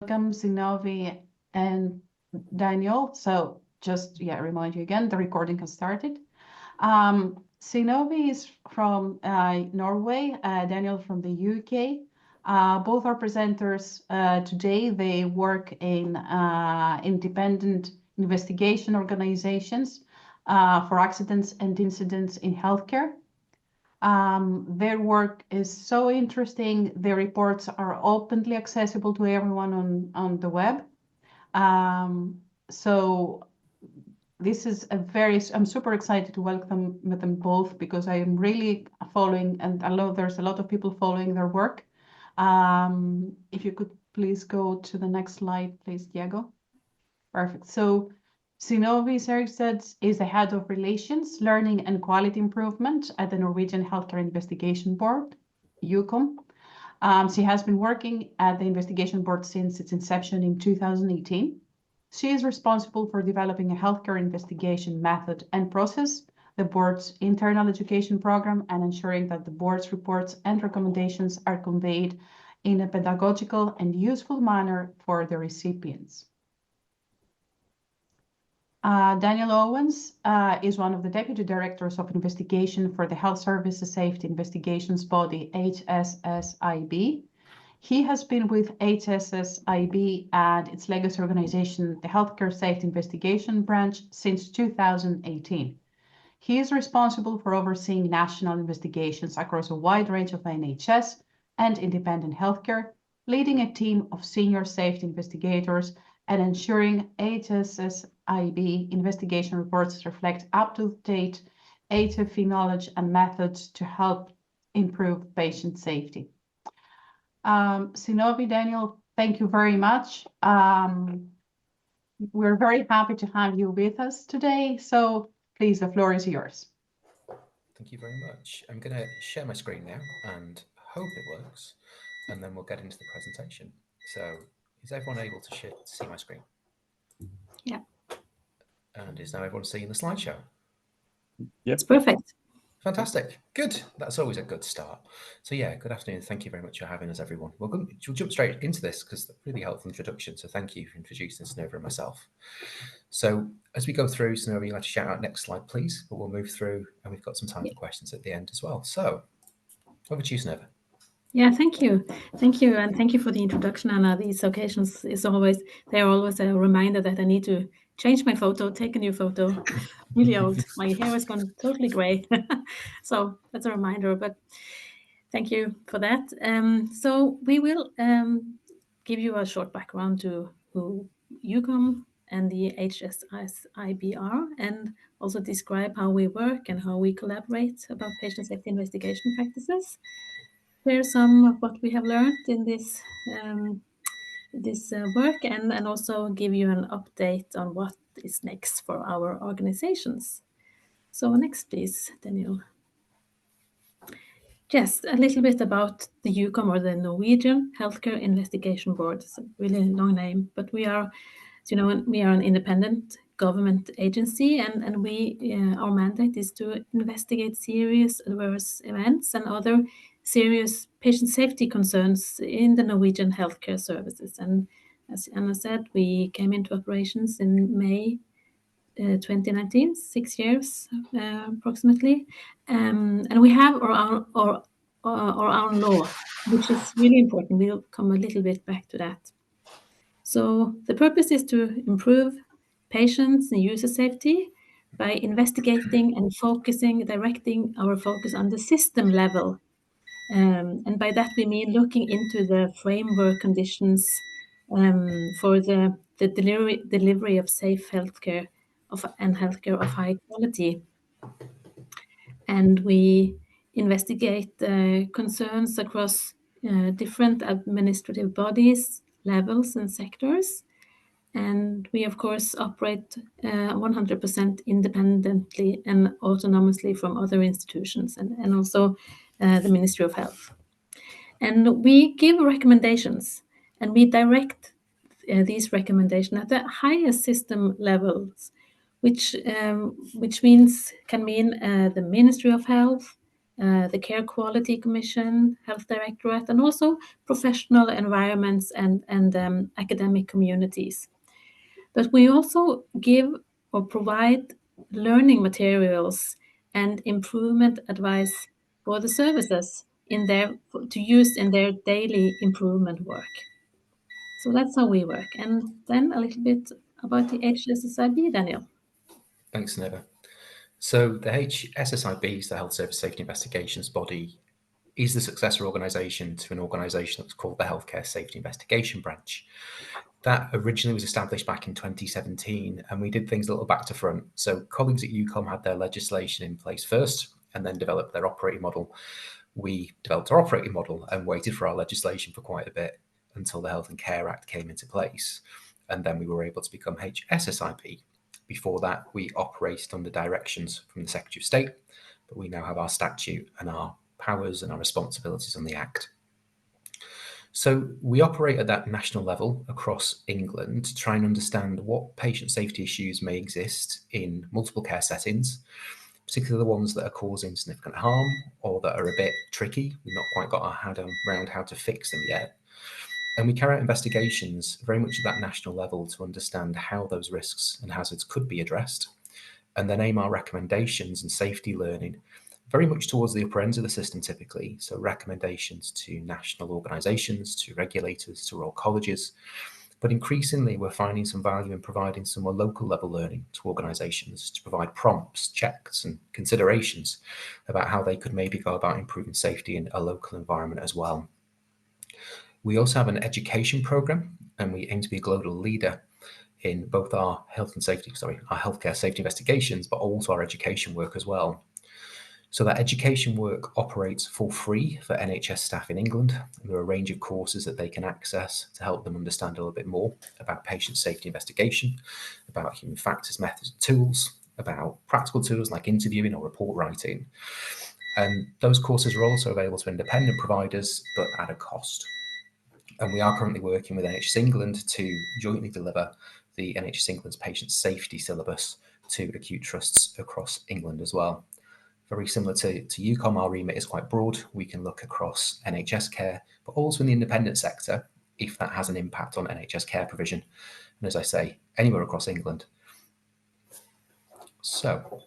Welcome, Synnøve and Deinniol. So just remind you again, the recording has started. Synnøve is from Norway, Deinniol from the UK. Both are presenters today. They work in independent investigation organizations for accidents and incidents in healthcare. Their work is so interesting. Their reports are openly accessible to everyone on the web. So this is I'm super excited to welcome them both because I am really following, and I know there's a lot of people following their work. If you could please go to the next slide, please, Diego. Perfect. So Synnøve Serigstad is the head of Relations, Learning and Quality Improvement at the Norwegian Healthcare Investigation Board, UKOM. She has been working at the investigation board since its inception in 2018. She is responsible for developing a healthcare investigation method and process, the board's internal education program, and ensuring that the board's reports and recommendations are conveyed in a pedagogical and useful manner for the recipients. Deinniol Owens is one of the deputy directors of investigation for the Health Services Safety Investigations body, HSSIB. He has been with HSSIB and its legacy organization, the Healthcare Safety Investigation Branch, since 2018. He is responsible for overseeing national investigations across a wide range of NHS and independent healthcare, leading a team of senior safety investigators and ensuring HSSIB investigation reports reflect up-to-date IHFES knowledge and methods to help improve patient safety. Synnøve, Deinniol, thank you very much. We're very happy to have you with us today. So please, the floor is yours. Thank you very much. I'm going to share my screen now and hope it works, and then we'll get into the presentation. So is everyone able to see my screen? Yeah. And is now everyone seeing the slideshow? Yes, perfect. Fantastic. Good. That's always a good start. So yeah, good afternoon. Thank you very much for having us, everyone. We'll jump straight into this because it's a really helpful introduction. So thank you for introducing Synnøve and myself. So as we go through, Synnøve, you'll have to shout out next slide, please. But we'll move through and we've got some time for questions at the end as well. So over to you, Synnøve. Yeah, thank you. Thank you. And thank you for the introduction. And these occasions they're always a reminder that I need to change my photo, take a new photo. Really old. My hair has gone totally gray. So that's a reminder, but thank you for that. So we will give you a short background to who UKOM and the HSSIB are, and also describe how we work and how we collaborate about patient safety investigation practices. Share some of what we have learned in this work, and also give you an update on what is next for our organizations. So next, please, Deinniol. Just a little bit about the UKOM, or the Norwegian Healthcare Investigation Board. It's a really long name, but we are an independent government agency, and our mandate is to investigate serious adverse events and other serious patient safety concerns in the Norwegian healthcare services. And as Anna said, we came into operations in May 2019, 6 years approximately, and we have our own law, which is really important. We'll come a little bit back to that. So the purpose is to improve patients and user safety by investigating and directing our focus on the system level. And by that we mean looking into the framework conditions for the delivery of safe healthcare and healthcare of high quality. And we investigate concerns across different administrative bodies, levels, and sectors. And we, of course, operate 100% independently and autonomously from other institutions, and also the Ministry of Health. And we give recommendations, and we direct these recommendations at the highest system levels, which can mean the Ministry of Health, the Care Quality Commission, Health Directorate, and also professional environments and academic communities. But we also give or provide learning materials and improvement advice for the services to use in their daily improvement work. So that's how we work. And then a little bit about the HSSIB, Deinniol. Thanks, Synnøve. So the HSSIB is the Health Service Safety Investigations body, is the successor organisation to an organisation that's called the Healthcare Safety Investigation Branch. That originally was established back in 2017, and we did things a little back to front. So colleagues at UKOM had their legislation in place first and then developed their operating model. We developed our operating model and waited for our legislation for quite a bit until the Health and Care Act came into place. And then we were able to become HSSIB. Before that, we operated under directions from the Secretary of State, but we now have our statute and our powers and our responsibilities on the Act. So we operate at that national level across England to try and understand what patient safety issues may exist in multiple care settings, particularly the ones that are causing significant harm or that are a bit tricky. We've not quite got our head around how to fix them yet. And we carry out investigations very much at that national level to understand how those risks and hazards could be addressed, and then aim our recommendations and safety learning very much towards the upper ends of the system typically. So recommendations to national organisations, to regulators, to royal colleges. But increasingly, we're finding some value in providing some more local level learning to organisations to provide prompts, checks and considerations about how they could maybe go about improving safety in a local environment as well. We also have an education programme, and we aim to be a global leader in both our our healthcare safety investigations, but also our education work as well. So that education work operates for free for NHS staff in England. And there are a range of courses that they can access to help them understand a little bit more about patient safety investigation, about human factors, methods and tools, about practical tools like interviewing or report writing. And those courses are also available to independent providers, but at a cost. And we are currently working with NHS England to jointly deliver the NHS England's patient safety syllabus to acute trusts across England as well. Very similar to UKOM, our remit is quite broad. We can look across NHS care, but also in the independent sector, if that has an impact on NHS care provision. And as I say, anywhere across England. So,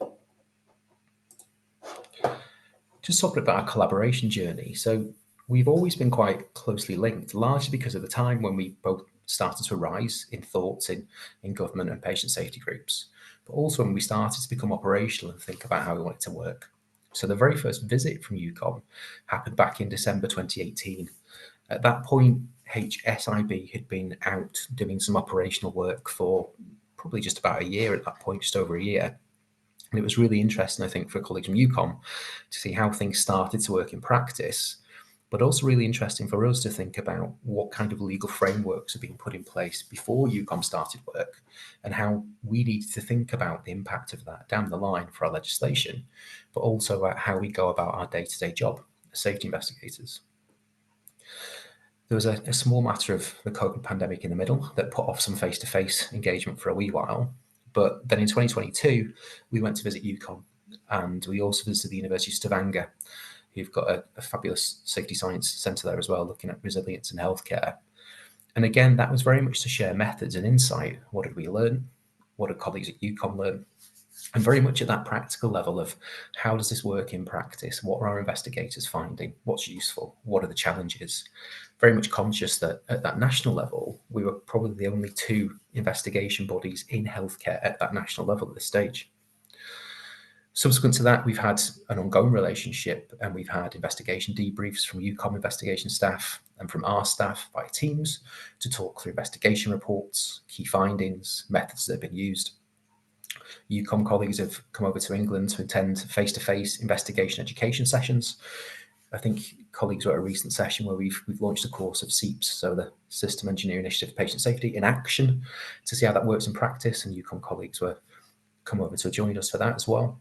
just talking about our collaboration journey. So we've always been quite closely linked, largely because of the time when we both started to rise in thoughts in government and patient safety groups, but also when we started to become operational and think about how we wanted to work. So the very first visit from UKOM happened back in December 2018. At that point, HSIB had been out doing some operational work for probably just about a year at that point, just over a year. And it was really interesting, I think, for colleagues from UKOM to see how things started to work in practice, but also really interesting for us to think about what kind of legal frameworks are being put in place before UKOM started work and how we needed to think about the impact of that down the line for our legislation, but also about how we go about our day-to-day job as safety investigators. There was a small matter of the COVID pandemic in the middle that put off some face-to-face engagement for a wee while. But then in 2022, we went to visit UKOM, and we also visited the University of Stavanger, who've got a fabulous safety science centre there as well, looking at resilience in healthcare. And again, that was very much to share methods and insight. What did we learn? What did colleagues at UKOM learn? And very much at that practical level of how does this work in practice? What are our investigators finding? What's useful? What are the challenges? Very much conscious that at that national level, we were probably the only two investigation bodies in healthcare at that national level at this stage. Subsequent to that, we've had an ongoing relationship, and we've had investigation debriefs from UKOM investigation staff and from our staff by teams to talk through investigation reports, key findings, methods that have been used. UKOM colleagues have come over to England to attend face-to-face investigation education sessions. I think colleagues were at a recent session where we've launched a course of SEIPS, so the System Engineering Initiative for Patient Safety in action, to see how that works in practice, and UKOM colleagues were come over to join us for that as well.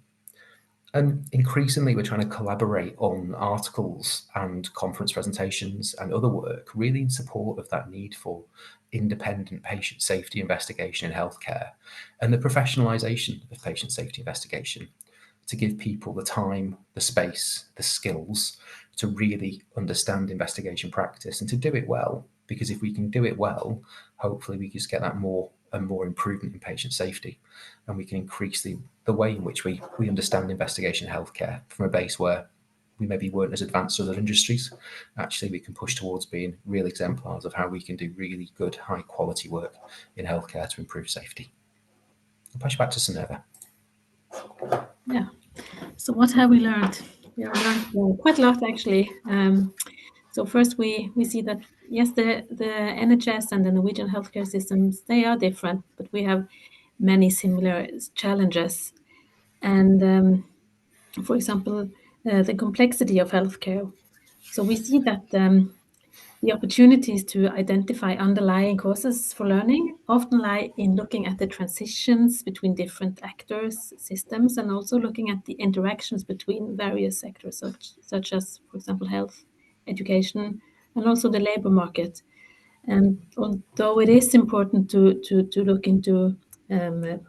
And increasingly, we're trying to collaborate on articles and conference presentations and other work, really in support of that need for independent patient safety investigation in healthcare and the professionalisation of patient safety investigation. to give people the time, the space, the skills to really understand investigation practice and to do it well. Because if we can do it well, hopefully we just get that more and more improvement in patient safety, and we can increase the way in which we understand investigation healthcare from a base where we maybe weren't as advanced as other industries. Actually, we can push towards being real exemplars of how we can do really good, high quality work in healthcare to improve safety. I'll pass you back to Synnøve. Yeah. So what have we learned? We have learned quite a lot, actually. So first, we see that, yes, the NHS and the Norwegian healthcare systems, they are different, but we have many similar challenges. And for example, the complexity of healthcare. So we see that the opportunities to identify underlying causes for learning often lie in looking at the transitions between different actors, systems, and also looking at the interactions between various sectors, such as, for example, health, education, and also the labor market. And although it is important to look into the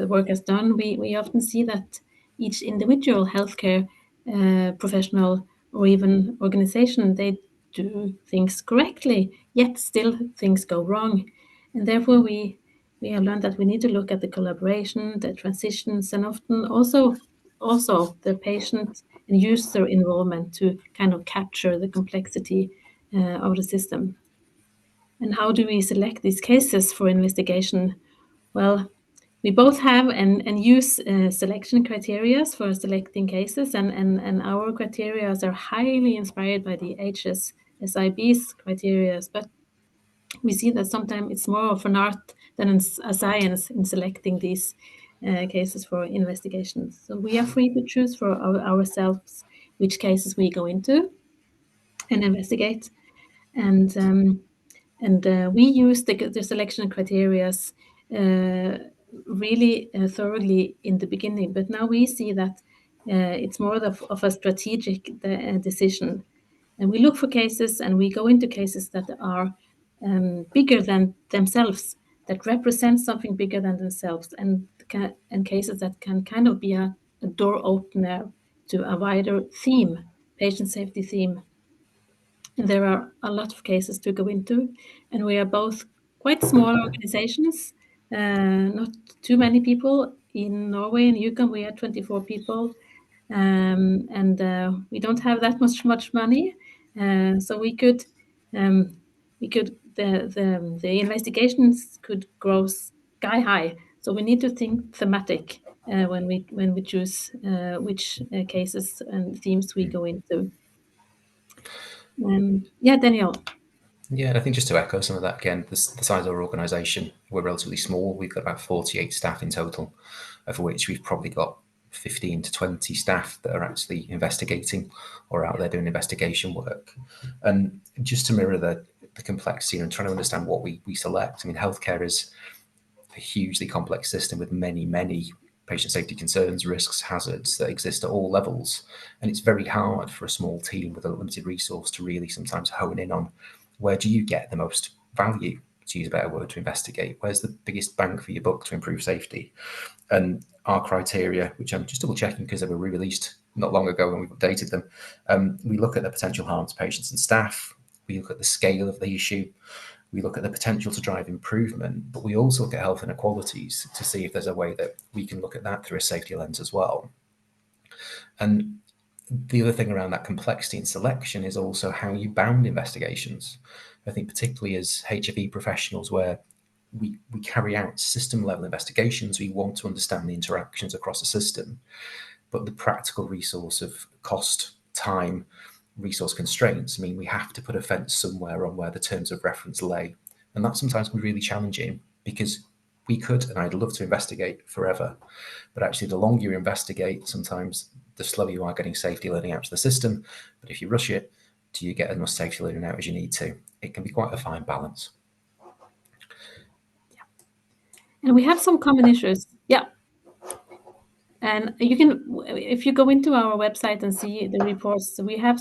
work as done, we often see that each individual healthcare professional or even organization, they do things correctly, yet still things go wrong. And therefore we have learned that we need to look at the collaboration, the transitions, and often also the patient and user involvement to kind of capture the complexity of the system. And how do we select these cases for investigation? Well, we both have and use selection criteria for selecting cases, and our criteria are highly inspired by the HSSIB's criteria, but we see that sometimes it's more of an art than a science in selecting these cases for investigations. So we are free to choose for ourselves which cases we go into and investigate. And we use the selection criteria really thoroughly in the beginning, but now we see that it's more of a strategic decision. And we look for cases and we go into cases that are bigger than themselves, that represent something bigger than themselves, and cases that can kind of be a door opener to a wider theme, patient safety theme. And there are a lot of cases to go into, and we are both quite small organizations, not too many people. In Norway, in UKOM, we are 24 people, and we don't have that much money, so the investigations could grow sky high. So we need to think thematic when we choose which cases and themes we go into. Yeah, Deinniol. Yeah, I think just to echo some of that again, the size of our organisation, we're relatively small. We've got about 48 staff in total, of which we've probably got 15 to 20 staff that are actually investigating or out there doing investigation work. And just to mirror the complexity and trying to understand what we select. I mean, healthcare is a hugely complex system with many patient safety concerns, risks, hazards that exist at all levels. And it's very hard for a small team with a limited resource to really sometimes hone in on where do you get the most value, to use a better word, to investigate? Where's the biggest bang for your buck to improve safety? And our criteria, which I'm just double checking because they were re-released not long ago and we've updated them, we look at the potential harm to patients and staff. We look at the scale of the issue. We look at the potential to drive improvement, but we also look at health inequalities to see if there's a way that we can look at that through a safety lens as well. And the other thing around that complexity and selection is also how you bound investigations. I think particularly as HFE professionals, where we carry out system level investigations, we want to understand the interactions across a system, but the practical resource of cost, time, resource constraints mean we have to put a fence somewhere on where the terms of reference lay. And that sometimes can be really challenging because we could, and I'd love to investigate forever, but actually the longer you investigate, sometimes the slower you are getting safety learning out to the system. But if you rush it, do you get as much safety learning out as you need to? It can be quite a fine balance. Yeah. And we have some common issues. Yeah. And you can, if you go into our website and see the reports, we have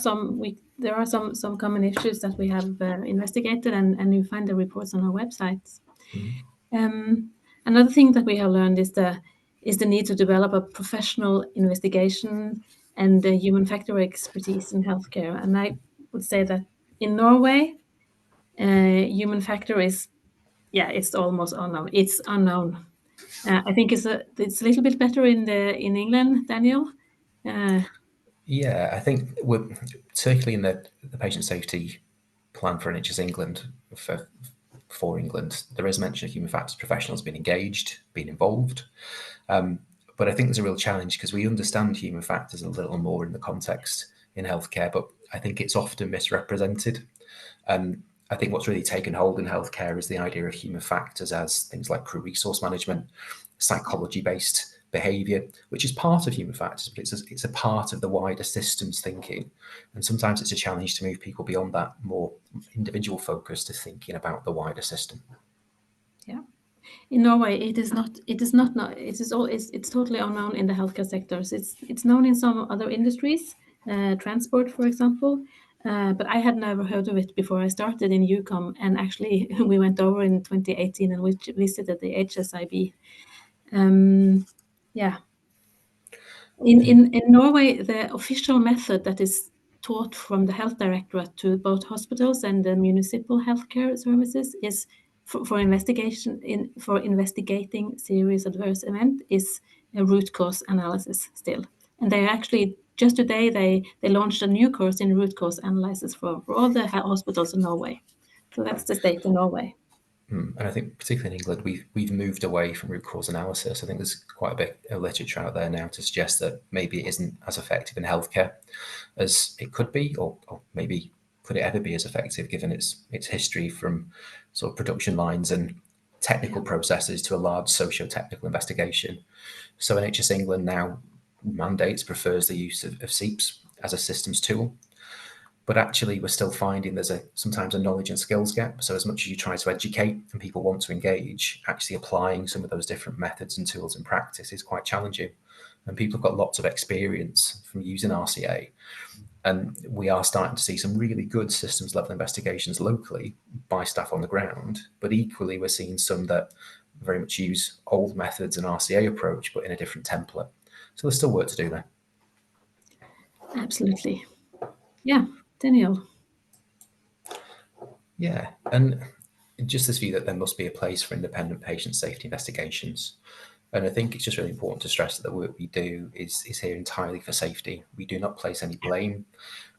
there are some common issues that we have investigated, and you find the reports on our website. Mm-hmm. Another thing that we have learned is the is the need to develop a professional investigation and human factor expertise in healthcare. And I would say that in Norway, human factor is, it's almost unknown. It's unknown. I think it's a little bit better in England, Deinniol. Yeah, I think we're particularly in the patient safety plan for NHS England for England. There is mention of human factors professionals being engaged, being involved. But I think there's a real challenge because we understand human factors a little more in the context in healthcare, but I think it's often misrepresented. I think what's really taken hold in healthcare is the idea of human factors as things like crew resource management, psychology-based behaviour, which is part of human factors, but it's a part of the wider systems thinking. And sometimes it's a challenge to move people beyond that more individual focus to thinking about the wider system. Yeah. In Norway, it's totally unknown in the healthcare sectors. It's known in some other industries, transport, for example. But I had never heard of it before I started in UKOM, and actually we went over in 2018 and we visited the HSSIB. In Norway, the official method that is taught from the health directorate to both hospitals and the municipal healthcare services is for investigating serious adverse event is a root cause analysis still. And they actually, just today, they launched a new course in root cause analysis for all the hospitals in Norway. So that's the state in Norway. And I think particularly in England, we've moved away from root cause analysis. I think there's quite a bit of literature out there now to suggest that maybe it isn't as effective in healthcare as it could be, or maybe could it ever be as effective given its history from sort of production lines and technical processes to a large socio-technical investigation. So NHS England now prefers the use of SEEPs as a systems tool. But actually, we're still finding there's sometimes a knowledge and skills gap. So as much as you try to educate and people want to engage, actually applying some of those different methods and tools in practice is quite challenging. And people have got lots of experience from using RCA. And we are starting to see some really good systems level investigations locally by staff on the ground. But equally, we're seeing some that very much use old methods and RCA approach, but in a different template. So there's still work to do there. Absolutely. Yeah. Deinniol. Yeah, and just this view that there must be a place for independent patient safety investigations. And I think it's just really important to stress that the work we do is here entirely for safety. We do not place any blame.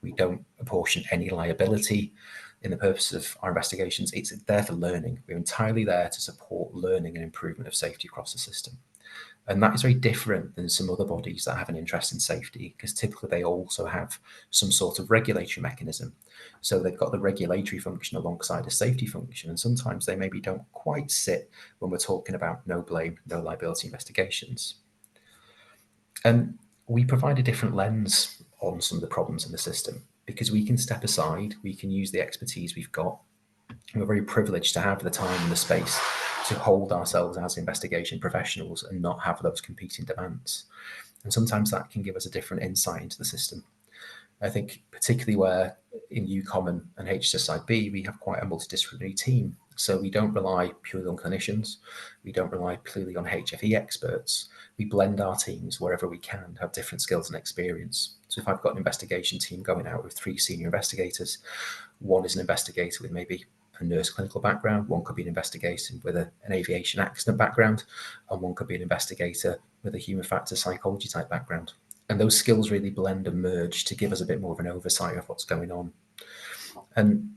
We don't apportion any liability in the purpose of our investigations. It's there for learning. We're entirely there to support learning and improvement of safety across the system. And that is very different than some other bodies that have an interest in safety, because typically they also have some sort of regulatory mechanism. So they've got the regulatory function alongside a safety function, and sometimes they maybe don't quite sit when we're talking about no blame, no liability investigations. And we provide a different lens on some of the problems in the system, because we can step aside, we can use the expertise we've got. We're very privileged to have the time and the space to hold ourselves as investigation professionals and not have those competing demands. And sometimes that can give us a different insight into the system. I think particularly where in UKOM and HSSIB, we have quite a multidisciplinary team. So we don't rely purely on clinicians. We don't rely purely on HFE experts. We blend our teams wherever we can, have different skills and experience. So if I've got an investigation team going out with 3 senior investigators, one is an investigator with maybe a nurse clinical background, one could be an investigator with an aviation accident background, and one could be an investigator with a human factors psychology type background. And those skills really blend and merge to give us a bit more of an oversight of what's going on. And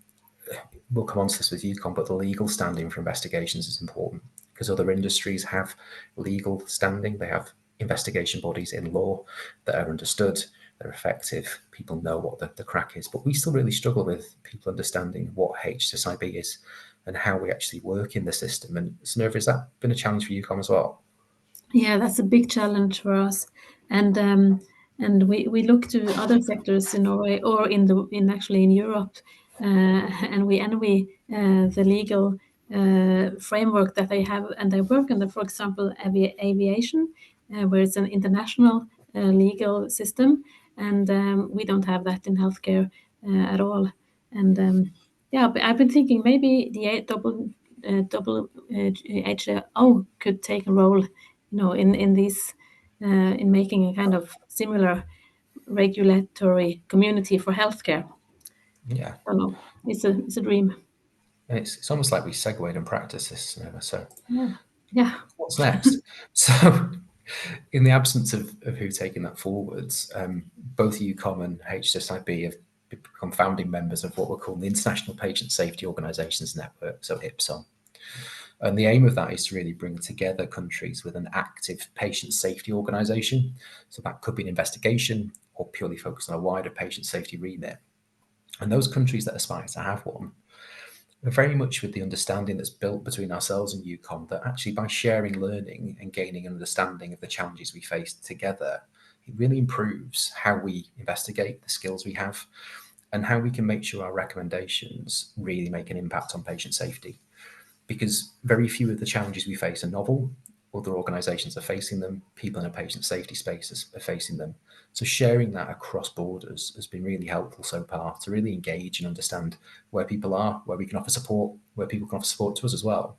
we'll come on to this with UKOM, but the legal standing for investigations is important, because other industries have legal standing. They have investigation bodies in law that are understood, they're effective, people know what the crack is, but we still really struggle with people understanding what HSSIB is and how we actually work in the system. And Synnøve, has that been a challenge for UKOM as well? Yeah, that's a big challenge for us, and we look to other sectors in Norway or in Europe, and we envy the legal framework that they have, and they work under, for example, aviation, where it's an international legal system, and we don't have that in healthcare at all. And but I've been thinking maybe the WHO could take a role in these in making a kind of similar regulatory community for healthcare. Yeah. I don't know. It's a dream. And it's almost like we segued in practice this, so yeah. What's next? So in the absence of who taking that forwards, both UKOM and HSSIB have become founding members of what we're calling the International Patient Safety Organisations Network, so IPSON. And the aim of that is to really bring together countries with an active patient safety organisation. So that could be an investigation or purely focused on a wider patient safety remit. And those countries that aspire to have one are very much with the understanding that's built between ourselves and UKOM that actually by sharing learning and gaining an understanding of the challenges we face together, it really improves how we investigate, the skills we have, and how we can make sure our recommendations really make an impact on patient safety. Because very few of the challenges we face are novel. Other organisations are facing them. People in a patient safety space are facing them. So sharing that across borders has been really helpful so far to really engage and understand where people are, where we can offer support, where people can offer support to us as well.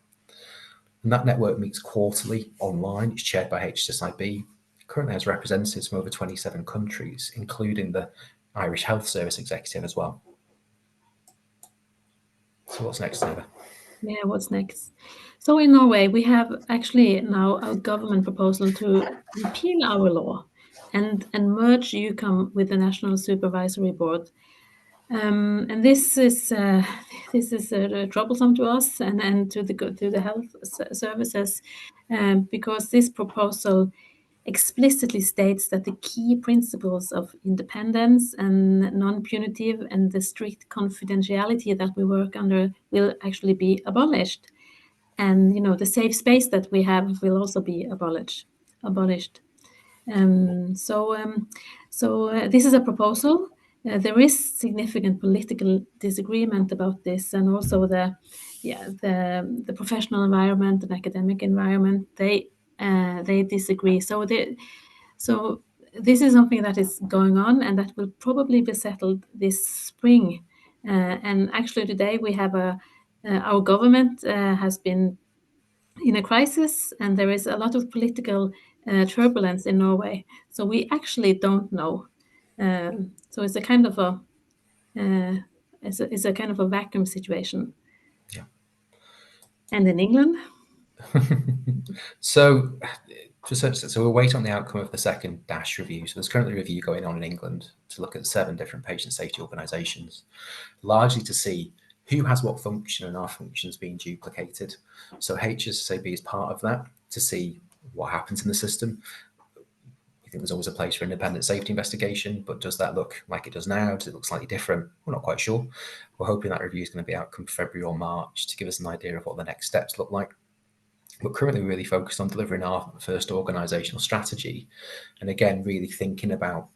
And that network meets quarterly online. It's chaired by HSSIB. It currently has representatives from over 27 countries, including the Irish Health Service Executive as well. So what's next, Synnøve? Yeah, what's next? So in Norway, we have actually now a government proposal to repeal our law and merge UKOM with the National Supervisory Board. And this is troublesome to us and to the health services because this proposal explicitly states that the key principles of independence and non-punitive and the strict confidentiality that we work under will actually be abolished. And, the safe space that we have will also be abolished. So this is a proposal. There is significant political disagreement about this, and also the professional environment and academic environment, they disagree. So this is something that is going on, and that will probably be settled this spring. And actually, today we have our government has been in a crisis, and there is a lot of political turbulence in Norway. So we actually don't know. So it's a kind of a it's a kind of a vacuum situation. Yeah. And in England. So we'll wait on the outcome of the second DASH review. So there's currently a review going on in England to look at 7 different patient safety organisations, largely to see who has what function and are functions being duplicated. So HSSIB is part of that to see what happens in the system. I think there's always a place for independent safety investigation, but does that look like it does now? Does it look slightly different? We're not quite sure. We're hoping that review is going to be out come February or March to give us an idea of what the next steps look like. We're currently really focused on delivering our first organisational strategy, and again, really thinking about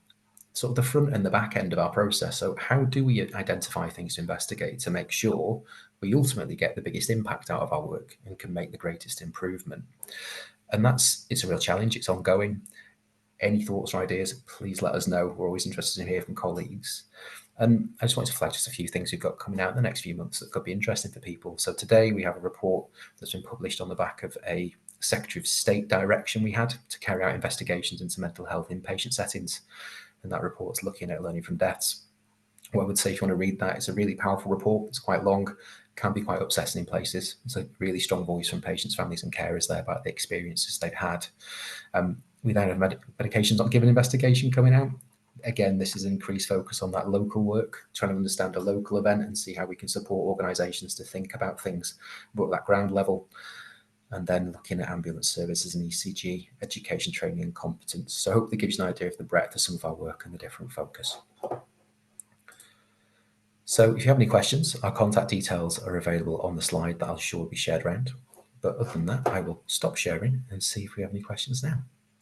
sort of the front and the back end of our process. So how do we identify things to investigate to make sure we ultimately get the biggest impact out of our work and can make the greatest improvement? And it's a real challenge. It's ongoing. Any thoughts or ideas, please let us know. We're always interested to hear from colleagues. And I just wanted to flag just a few things we've got coming out in the next few months that could be interesting for people. So today we have a report that's been published on the back of a Secretary of State direction we had to carry out investigations into mental health in patient settings. And that report's looking at learning from deaths. What I would say, if you want to read that, it's a really powerful report. It's quite long, can be quite upsetting in places. It's a really strong voice from patients, families and carers there about the experiences they've had. We then have medications not given investigation coming out. Again, this is an increased focus on that local work, trying to understand a local event and see how we can support organisations to think about things at that ground level. And then looking at ambulance services and ECG, education, training and competence. So hopefully gives you an idea of the breadth of some of our work and the different focus. So if you have any questions, our contact details are available on the slide that I'll sure be shared around. But other than that, I will stop sharing and see if we have any questions now.